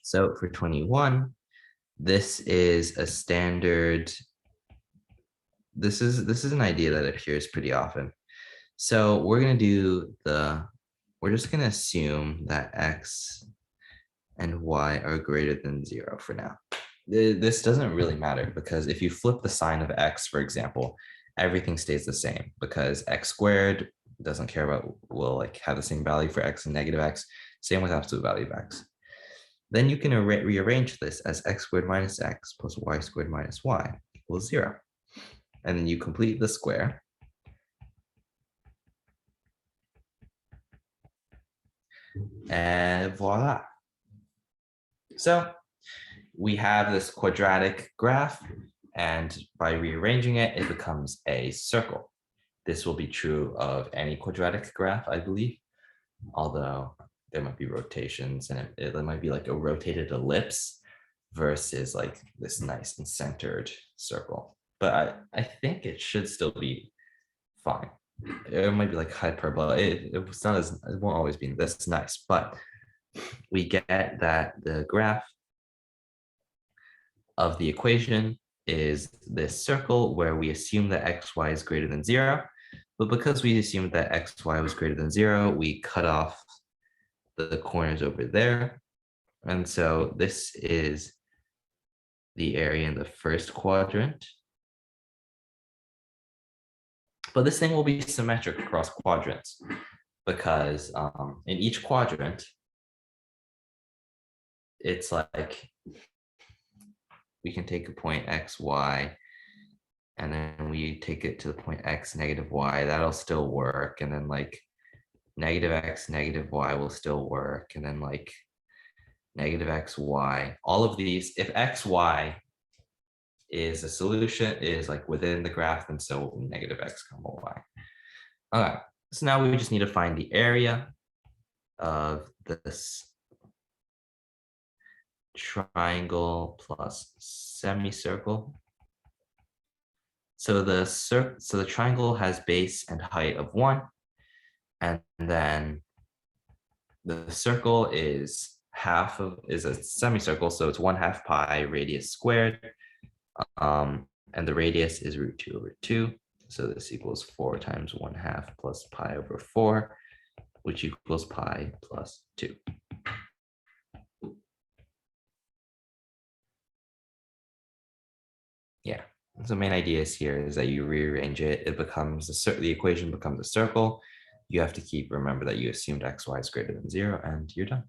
So for 21, this is a standard. This is an idea that appears pretty often. So we're just gonna assume that x and y are greater than 0 for now. This doesn't really matter because if you flip the sign of x, for example, everything stays the same because x squared doesn't care about, will like have the same value for x and negative x, same with absolute value of x. Then you can rearrange this as x squared minus x plus y squared minus y equals 0. And then you complete the square. And voila. So we have this quadratic graph, and by rearranging it, it becomes a circle. This will be true of any quadratic graph, I believe, although there might be rotations and it might be like a rotated ellipse versus like this nice and centered circle. But I think it should still be fine. It might be like hyperbola. It's not as, it won't always be this nice, but we get that the graph of the equation is this circle where we assume that xy is greater than 0. But because we assumed that xy was greater than 0, we cut off the corners over there. And so this is the area in the first quadrant. But this thing will be symmetric across quadrants because in each quadrant, it's like we can take a point x, y, and then we take it to the point x, negative y, that'll still work. And then like negative x, negative y will still work. And then like negative x, y, all of these, if x, y is a solution, is like within the graph, and so negative x comma y. All right, so now we just need to find the area of this triangle plus semicircle. So the triangle has base and height of 1, and then the circle is a semicircle, so it's 1/2 pi radius squared, and the radius is √2/2. So this equals 4 times 1/2 plus pi over 4, which equals pi plus 2. Yeah. So the main idea here is that you rearrange it. It becomes the equation becomes a circle. You have to remember that you assumed xy is greater than 0, and you're done.